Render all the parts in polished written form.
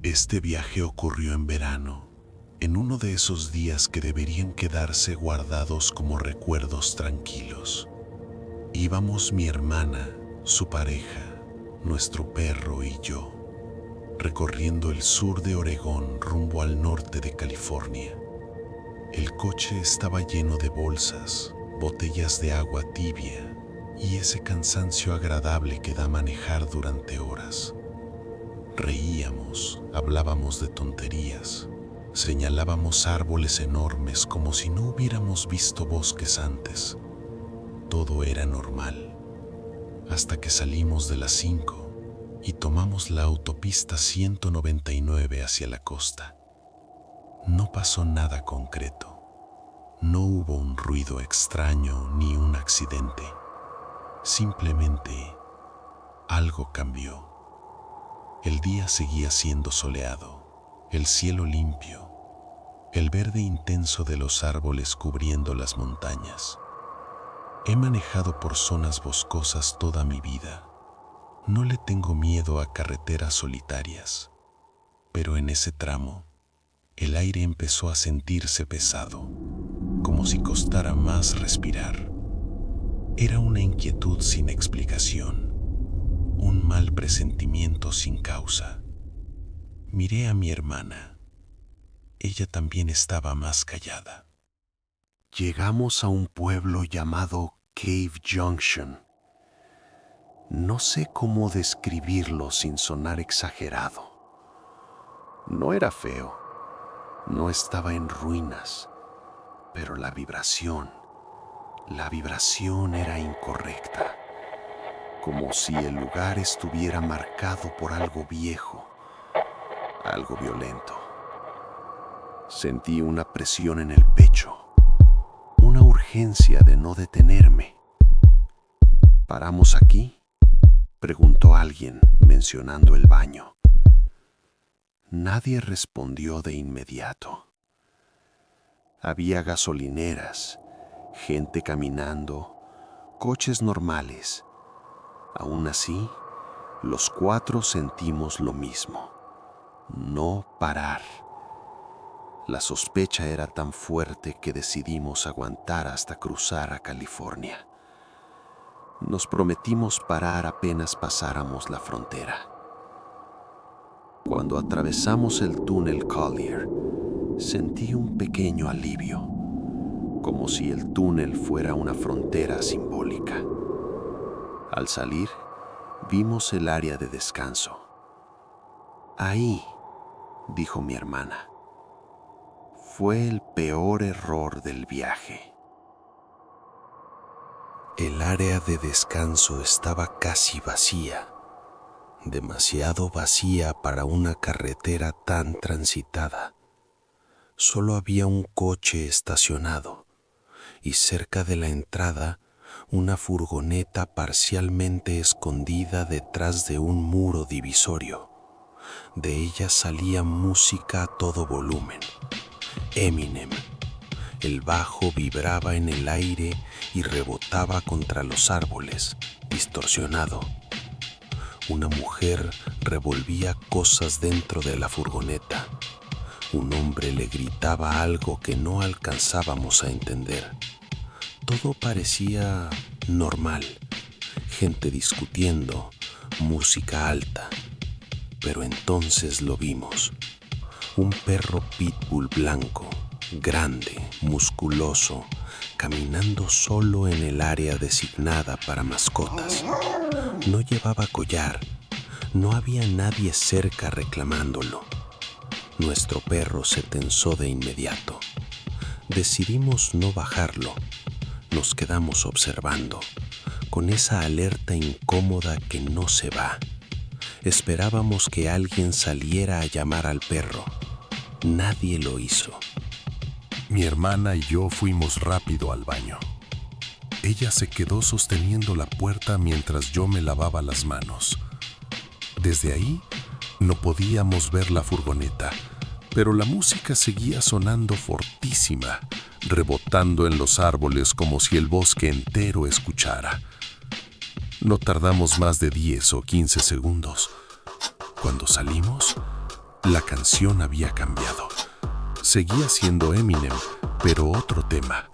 Este viaje ocurrió en verano, en uno de esos días que deberían quedarse guardados como recuerdos tranquilos. Íbamos mi hermana, su pareja, nuestro perro y yo, recorriendo el sur de Oregón rumbo al norte de California. El coche estaba lleno de bolsas, botellas de agua tibia y ese cansancio agradable que da manejar durante horas. Reíamos, hablábamos de tonterías, señalábamos árboles enormes como si no hubiéramos visto bosques antes. Todo era normal, hasta que salimos de las 5 y tomamos la autopista 199 hacia la costa. No pasó nada concreto. No hubo un ruido extraño ni un accidente. Simplemente algo cambió. El día seguía siendo soleado, el cielo limpio, el verde intenso de los árboles cubriendo las montañas. He manejado por zonas boscosas toda mi vida. No le tengo miedo a carreteras solitarias, pero en ese tramo, el aire empezó a sentirse pesado, como si costara más respirar. Era una inquietud sin explicación, un mal presentimiento sin causa. Miré a mi hermana. Ella también estaba más callada. Llegamos a un pueblo llamado Cave Junction. No sé cómo describirlo sin sonar exagerado. No era feo, no estaba en ruinas, pero la vibración era incorrecta, como si el lugar estuviera marcado por algo viejo, algo violento. Sentí una presión en el pecho, una urgencia de no detenerme. ¿Paramos aquí?, preguntó alguien, mencionando el baño. Nadie respondió de inmediato. Había gasolineras, gente caminando, coches normales. Aún así, los 4 sentimos lo mismo: no parar. La sospecha era tan fuerte que decidimos aguantar hasta cruzar a California. Nos prometimos parar apenas pasáramos la frontera. Cuando atravesamos el túnel Collier, sentí un pequeño alivio, como si el túnel fuera una frontera simbólica. Al salir, vimos el área de descanso. Ahí, dijo mi hermana, fue el peor error del viaje. El área de descanso estaba casi vacía, demasiado vacía para una carretera tan transitada. Solo había un coche estacionado y cerca de la entrada una furgoneta parcialmente escondida detrás de un muro divisorio. De ella salía música a todo volumen. Eminem. El bajo vibraba en el aire y rebotaba contra los árboles, distorsionado. Una mujer revolvía cosas dentro de la furgoneta. Un hombre le gritaba algo que no alcanzábamos a entender. Todo parecía normal. Gente discutiendo, música alta. Pero entonces lo vimos. Un perro pitbull blanco, grande, musculoso, caminando solo en el área designada para mascotas. No llevaba collar. No había nadie cerca reclamándolo. Nuestro perro se tensó de inmediato. Decidimos no bajarlo. Nos quedamos observando, con esa alerta incómoda que no se va. Esperábamos que alguien saliera a llamar al perro. Nadie lo hizo. Mi hermana y yo fuimos rápido al baño. Ella se quedó sosteniendo la puerta mientras yo me lavaba las manos. Desde ahí no podíamos ver la furgoneta, pero la música seguía sonando fortísima, rebotando en los árboles como si el bosque entero escuchara. No tardamos más de 10 o 15 segundos. Cuando salimos, La canción había cambiado. Seguía siendo Eminem, pero otro tema.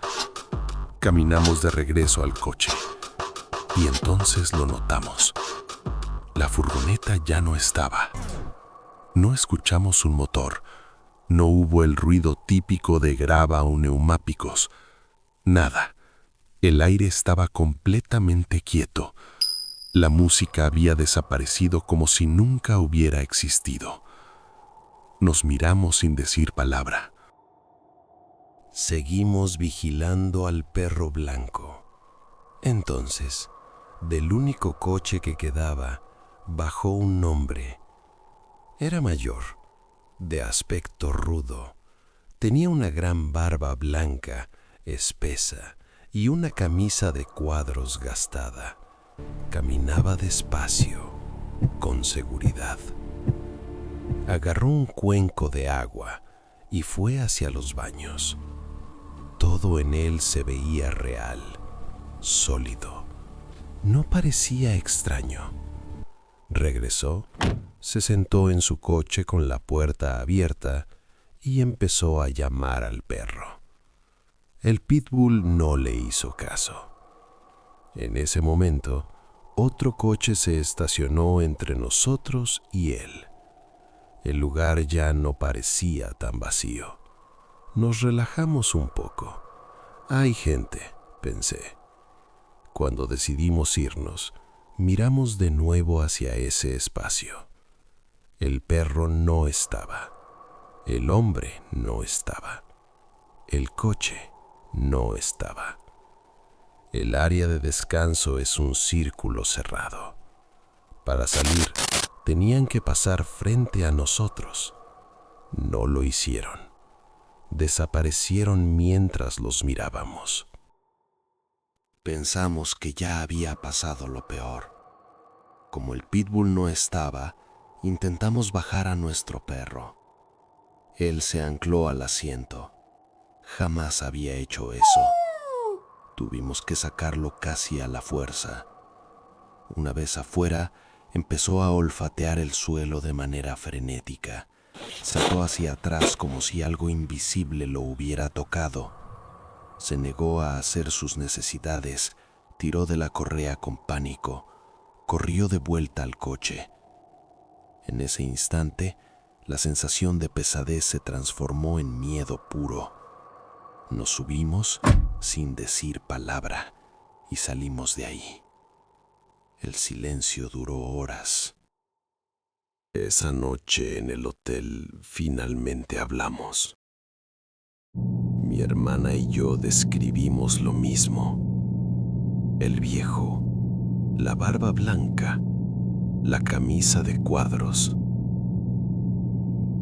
Caminamos de regreso al coche y entonces lo notamos. La furgoneta ya no estaba. No escuchamos un motor. No hubo el ruido típico de grava o neumáticos. Nada. El aire estaba completamente quieto. La música había desaparecido como si nunca hubiera existido. Nos miramos sin decir palabra. Seguimos vigilando al perro blanco. Entonces, del único coche que quedaba, bajó un hombre. Era mayor, de aspecto rudo. Tenía una gran barba blanca, espesa, y una camisa de cuadros gastada. Caminaba despacio, con seguridad. Agarró un cuenco de agua y fue hacia los baños. Todo en él se veía real, sólido. No parecía extraño. Regresó, se sentó en su coche con la puerta abierta y empezó a llamar al perro. El pitbull no le hizo caso. En ese momento, otro coche se estacionó entre nosotros y él. El lugar ya no parecía tan vacío. Nos relajamos un poco. Hay gente, pensé. Cuando decidimos irnos, miramos de nuevo hacia ese espacio. El perro no estaba. El hombre no estaba. El coche no estaba. El área de descanso es un círculo cerrado. Para salir, tenían que pasar frente a nosotros. No lo hicieron. Desaparecieron mientras los mirábamos. Pensamos que ya había pasado lo peor. Como el pitbull no estaba, intentamos bajar a nuestro perro. Él se ancló al asiento. Jamás había hecho eso. Tuvimos que sacarlo casi a la fuerza. Una vez afuera, empezó a olfatear el suelo de manera frenética. Saltó hacia atrás como si algo invisible lo hubiera tocado. Se negó a hacer sus necesidades, tiró de la correa con pánico, corrió de vuelta al coche. En ese instante, la sensación de pesadez se transformó en miedo puro. Nos subimos sin decir palabra y salimos de ahí. El silencio duró horas. Esa noche en el hotel finalmente hablamos. Mi hermana y yo describimos lo mismo. El viejo, la barba blanca, la camisa de cuadros.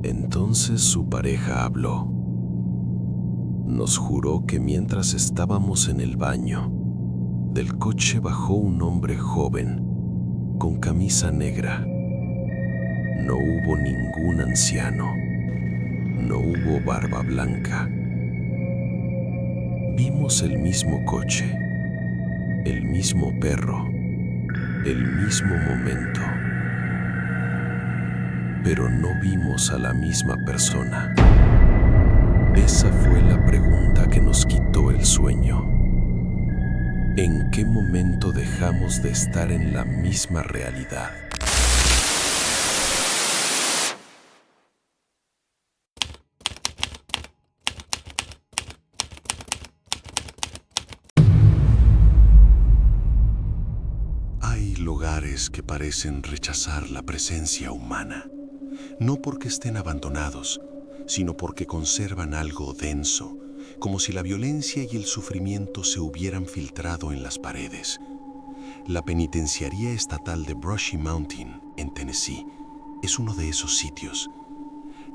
Entonces su pareja habló. Nos juró que mientras estábamos en el baño, del coche bajó un hombre joven, con camisa negra. No hubo ningún anciano. No hubo barba blanca. Vimos el mismo coche, el mismo perro, el mismo momento. Pero no vimos a la misma persona. Esa fue la pregunta que nos quitó el sueño. ¿En qué momento dejamos de estar en la misma realidad? Hay lugares que parecen rechazar la presencia humana, no porque estén abandonados, sino porque conservan algo denso, como si la violencia y el sufrimiento se hubieran filtrado en las paredes. La penitenciaría estatal de Brushy Mountain, en Tennessee, es uno de esos sitios.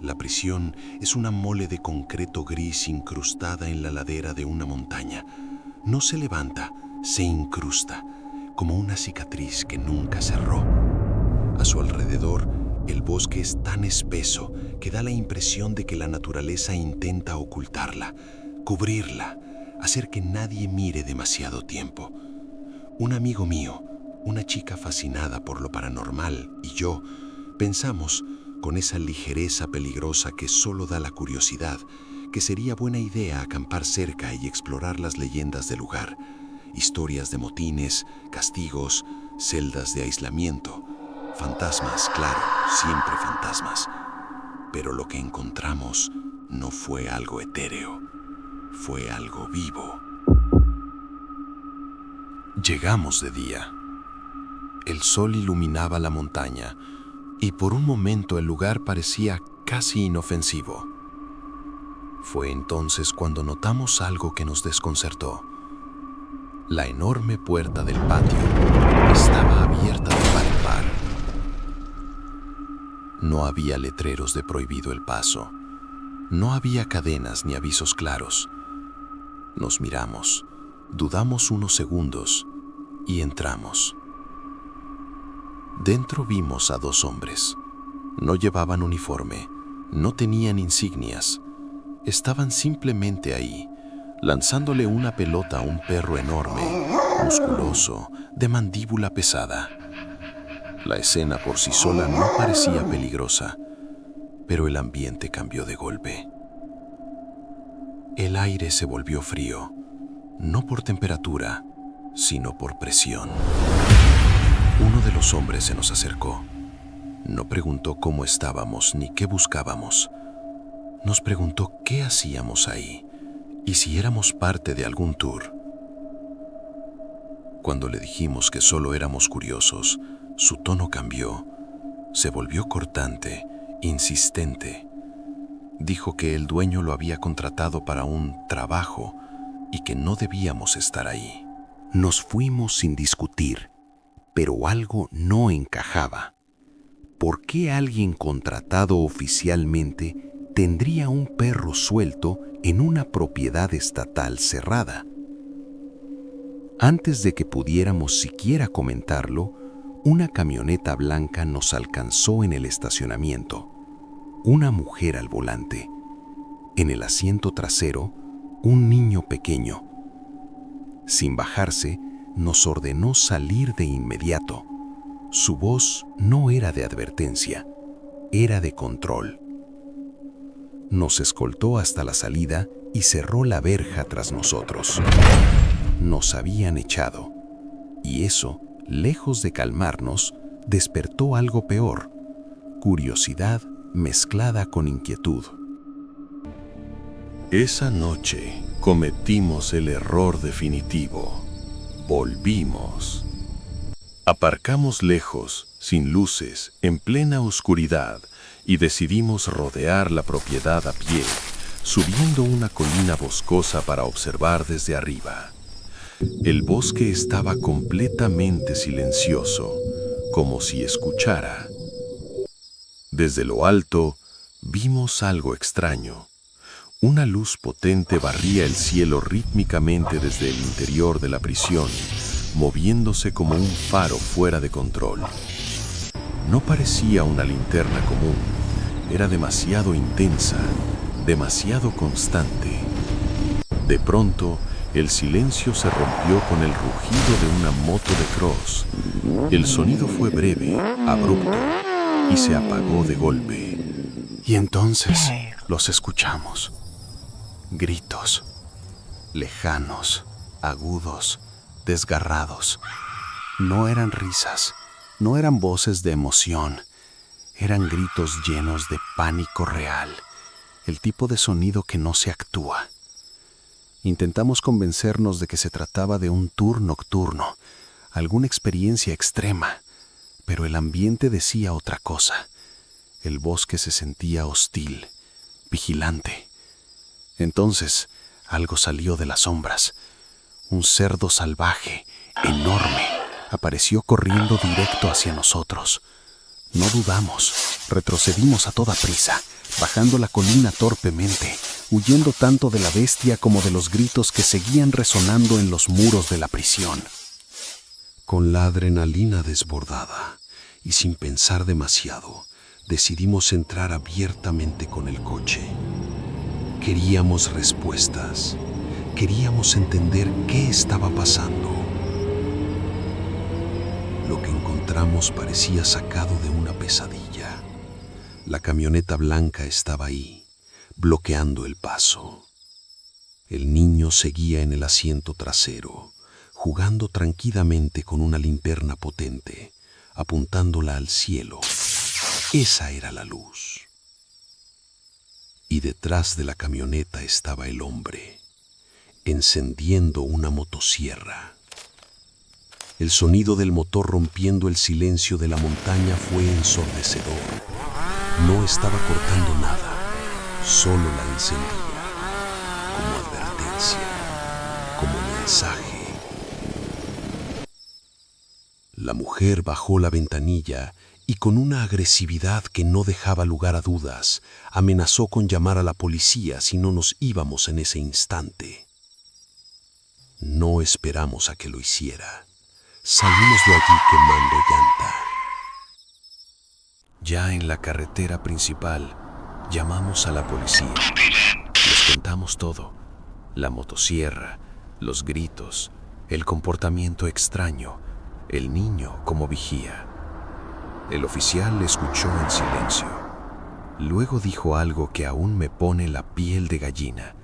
La prisión es una mole de concreto gris incrustada en la ladera de una montaña. No se levanta, se incrusta, como una cicatriz que nunca cerró. A su alrededor, el bosque es tan espeso que da la impresión de que la naturaleza intenta ocultarla, cubrirla, hacer que nadie mire demasiado tiempo. Un amigo mío, una chica fascinada por lo paranormal, y yo pensamos, con esa ligereza peligrosa que solo da la curiosidad, que sería buena idea acampar cerca y explorar las leyendas del lugar, historias de motines, castigos, celdas de aislamiento, fantasmas, claro, siempre fantasmas. Pero lo que encontramos no fue algo etéreo, fue algo vivo. Llegamos de día. El sol iluminaba la montaña y por un momento el lugar parecía casi inofensivo. Fue entonces cuando notamos algo que nos desconcertó. La enorme puerta del patio estaba abierta de par en par. No había letreros de prohibido el paso. No había cadenas ni avisos claros. Nos miramos, dudamos unos segundos y entramos. Dentro vimos a 2 hombres. No llevaban uniforme, no tenían insignias. Estaban simplemente ahí, lanzándole una pelota a un perro enorme, musculoso, de mandíbula pesada. La escena por sí sola no parecía peligrosa, pero el ambiente cambió de golpe. El aire se volvió frío, no por temperatura, sino por presión. Uno de los hombres se nos acercó. No preguntó cómo estábamos ni qué buscábamos. Nos preguntó qué hacíamos ahí y si éramos parte de algún tour. Cuando le dijimos que solo éramos curiosos, su tono cambió. Se volvió cortante, insistente. Dijo que el dueño lo había contratado para un trabajo y que no debíamos estar ahí. Nos fuimos sin discutir, pero algo no encajaba. ¿Por qué alguien contratado oficialmente tendría un perro suelto en una propiedad estatal cerrada? Antes de que pudiéramos siquiera comentarlo, una camioneta blanca nos alcanzó en el estacionamiento. Una mujer al volante. En el asiento trasero, un niño pequeño. Sin bajarse, nos ordenó salir de inmediato. Su voz no era de advertencia, era de control. Nos escoltó hasta la salida y cerró la verja tras nosotros. Nos habían echado, y eso, lejos de calmarnos, despertó algo peor: curiosidad mezclada con inquietud. Esa noche cometimos el error definitivo. Volvimos. Aparcamos lejos, sin luces, en plena oscuridad, y decidimos rodear la propiedad a pie, subiendo una colina boscosa para observar desde arriba. El bosque estaba completamente silencioso, como si escuchara. Desde lo alto, vimos algo extraño. Una luz potente barría el cielo rítmicamente desde el interior de la prisión, moviéndose como un faro fuera de control. No parecía una linterna común, era demasiado intensa, demasiado constante. De pronto, el silencio se rompió con el rugido de una moto de cross. El sonido fue breve, abrupto, y se apagó de golpe. Y entonces los escuchamos. Gritos, lejanos, agudos, desgarrados. No eran risas, no eran voces de emoción, eran gritos llenos de pánico real, el tipo de sonido que no se actúa. Intentamos convencernos de que se trataba de un tour nocturno, alguna experiencia extrema, pero el ambiente decía otra cosa. El bosque se sentía hostil, vigilante. Entonces, algo salió de las sombras. Un cerdo salvaje, enorme, apareció corriendo directo hacia nosotros. No dudamos, retrocedimos a toda prisa, bajando la colina torpemente, huyendo tanto de la bestia como de los gritos que seguían resonando en los muros de la prisión. Con la adrenalina desbordada y sin pensar demasiado, decidimos entrar abiertamente con el coche. Queríamos respuestas, queríamos entender qué estaba pasando. Lo que encontramos parecía sacado de una pesadilla. La camioneta blanca estaba ahí, bloqueando el paso. El niño seguía en el asiento trasero, jugando tranquilamente con una linterna potente, apuntándola al cielo. Esa era la luz. Y detrás de la camioneta estaba el hombre, encendiendo una motosierra. El sonido del motor rompiendo el silencio de la montaña fue ensordecedor. No estaba cortando nada, solo la encendía, como advertencia, como mensaje. La mujer bajó la ventanilla y con una agresividad que no dejaba lugar a dudas, amenazó con llamar a la policía si no nos íbamos en ese instante. No esperamos a que lo hiciera. Salimos de allí quemando llanta. Ya en la carretera principal, llamamos a la policía. Les contamos todo. La motosierra, los gritos, el comportamiento extraño, el niño como vigía. El oficial le escuchó en silencio. Luego dijo algo que aún me pone la piel de gallina.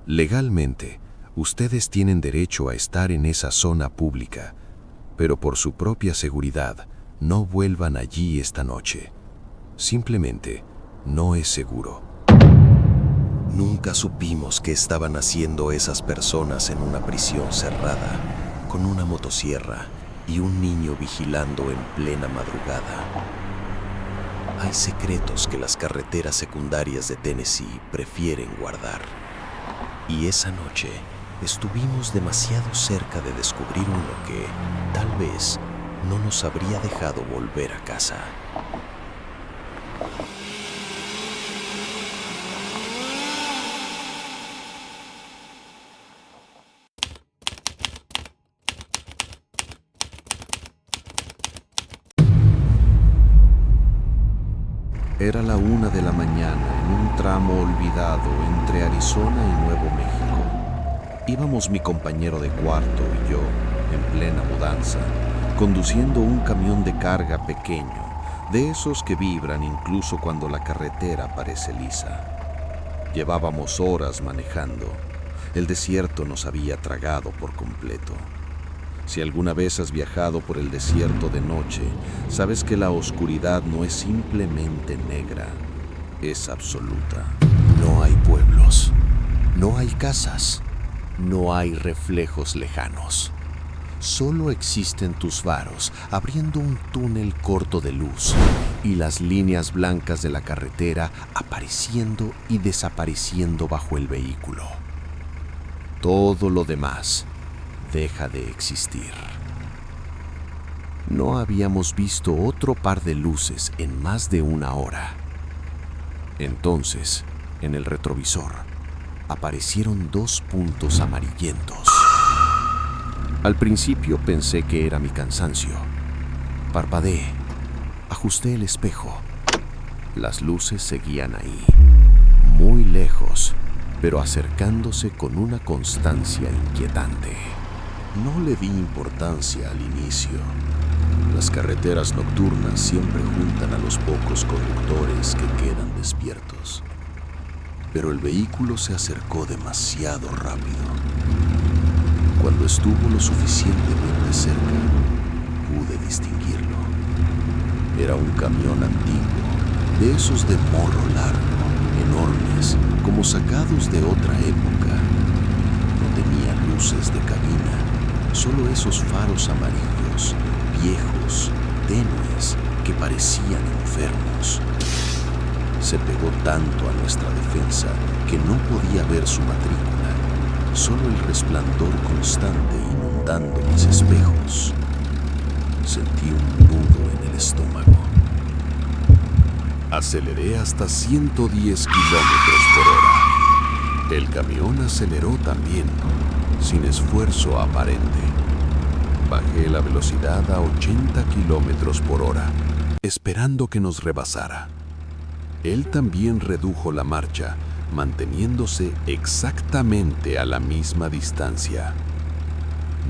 Legalmente, ustedes tienen derecho a estar en esa zona pública, pero por su propia seguridad, no vuelvan allí esta noche. Simplemente no es seguro. Nunca supimos qué estaban haciendo esas personas en una prisión cerrada, con una motosierra y un niño vigilando en plena madrugada. Hay secretos que las carreteras secundarias de Tennessee prefieren guardar. Y esa noche estuvimos demasiado cerca de descubrir uno que, tal vez, no nos habría dejado volver a casa. Era la 1 de la mañana en un tramo olvidado entre Arizona y Nuevo México. Íbamos mi compañero de cuarto y yo, en plena mudanza, conduciendo un camión de carga pequeño, de esos que vibran incluso cuando la carretera parece lisa. Llevábamos horas manejando. El desierto nos había tragado por completo. Si alguna vez has viajado por el desierto de noche, sabes que la oscuridad no es simplemente negra, es absoluta. No hay pueblos, no hay casas, no hay reflejos lejanos. Solo existen tus faros abriendo un túnel corto de luz y las líneas blancas de la carretera apareciendo y desapareciendo bajo el vehículo. Todo lo demás deja de existir. No habíamos visto otro par de luces en más de una hora. Entonces, en el retrovisor, aparecieron 2 puntos amarillentos. Al principio pensé que era mi cansancio. Parpadeé, ajusté el espejo. Las luces seguían ahí, muy lejos, pero acercándose con una constancia inquietante. No le di importancia al inicio. Las carreteras nocturnas siempre juntan a los pocos conductores que quedan despiertos. Pero el vehículo se acercó demasiado rápido. Cuando estuvo lo suficientemente cerca, pude distinguirlo. Era un camión antiguo, de esos de morro largo, enormes, como sacados de otra época. No tenía luces de cabina, solo esos faros amarillos, viejos, tenues, que parecían enfermos. Se pegó tanto a nuestra defensa que no podía ver su matrícula, solo el resplandor constante inundando mis espejos. Sentí un nudo en el estómago. Aceleré hasta 110 kilómetros por hora. El camión aceleró también, sin esfuerzo aparente. Bajé la velocidad a 80 kilómetros por hora, esperando que nos rebasara. Él también redujo la marcha, manteniéndose exactamente a la misma distancia.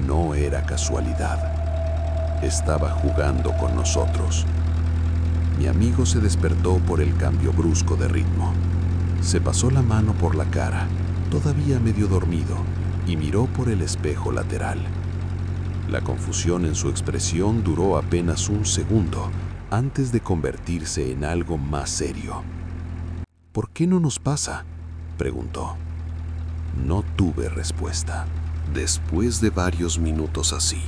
No era casualidad. Estaba jugando con nosotros. Mi amigo se despertó por el cambio brusco de ritmo. Se pasó la mano por la cara, todavía medio dormido, y miró por el espejo lateral. La confusión en su expresión duró apenas un segundo antes de convertirse en algo más serio. ¿Por qué no nos pasa?, preguntó. No tuve respuesta. Después de varios minutos así,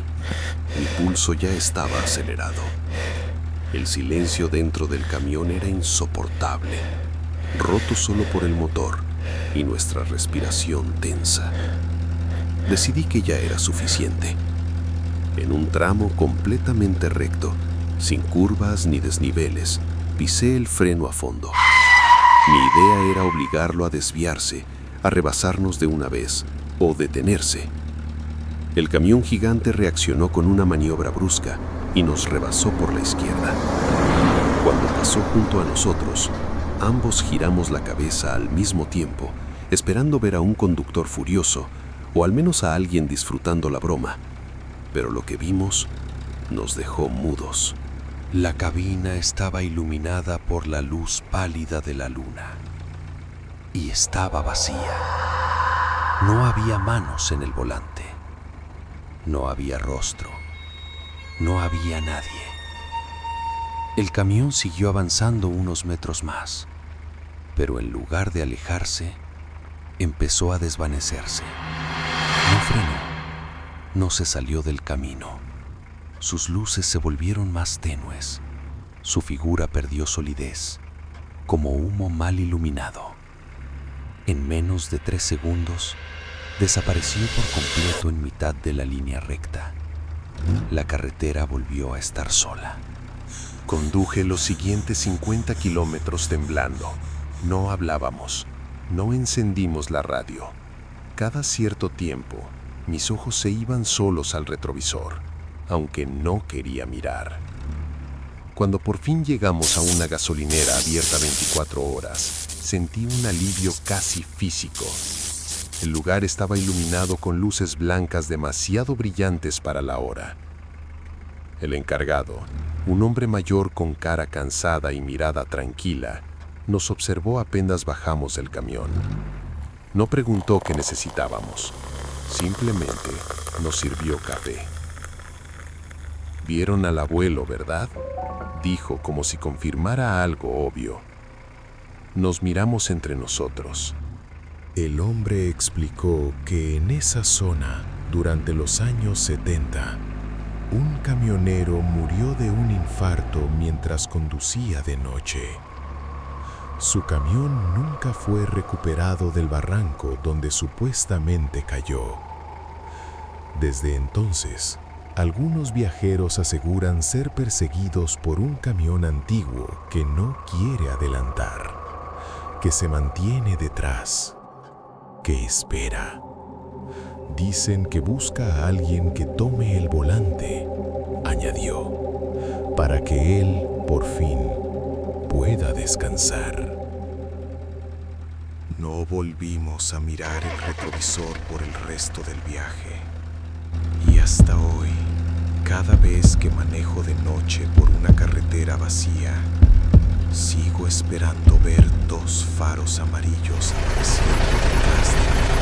mi pulso ya estaba acelerado. El silencio dentro del camión era insoportable, roto solo por el motor y nuestra respiración tensa. Decidí que ya era suficiente. En un tramo completamente recto, sin curvas ni desniveles, pisé el freno a fondo. Mi idea era obligarlo a desviarse, a rebasarnos de una vez o detenerse. El camión gigante reaccionó con una maniobra brusca y nos rebasó por la izquierda. Cuando pasó junto a nosotros, ambos giramos la cabeza al mismo tiempo, esperando ver a un conductor furioso o al menos a alguien disfrutando la broma. Pero lo que vimos nos dejó mudos. La cabina estaba iluminada por la luz pálida de la luna y estaba vacía. No había manos en el volante. No había rostro. No había nadie. El camión siguió avanzando unos metros más, pero en lugar de alejarse, empezó a desvanecerse. No frenó, no se salió del camino. Sus luces se volvieron más tenues. Su figura perdió solidez, como humo mal iluminado. En menos de 3 segundos, desapareció por completo en mitad de la línea recta. La carretera volvió a estar sola. Conduje los siguientes 50 kilómetros temblando. No hablábamos, no encendimos la radio. Cada cierto tiempo, mis ojos se iban solos al retrovisor, aunque no quería mirar. Cuando por fin llegamos a una gasolinera abierta 24 horas, sentí un alivio casi físico. El lugar estaba iluminado con luces blancas demasiado brillantes para la hora. El encargado, un hombre mayor con cara cansada y mirada tranquila, nos observó apenas bajamos del camión. No preguntó qué necesitábamos, simplemente nos sirvió café. «Vieron al abuelo, ¿verdad?», dijo como si confirmara algo obvio. Nos miramos entre nosotros. El hombre explicó que en esa zona, durante los años 70, un camionero murió de un infarto mientras conducía de noche. Su camión nunca fue recuperado del barranco donde supuestamente cayó. Desde entonces, algunos viajeros aseguran ser perseguidos por un camión antiguo que no quiere adelantar, que se mantiene detrás, que espera. Dicen que busca a alguien que tome el volante, añadió, para que él, por fin, pueda descansar. No volvimos a mirar el retrovisor por el resto del viaje. Y hasta hoy, cada vez que manejo de noche por una carretera vacía, sigo esperando ver 2 faros amarillos apareciendo detrás de mí.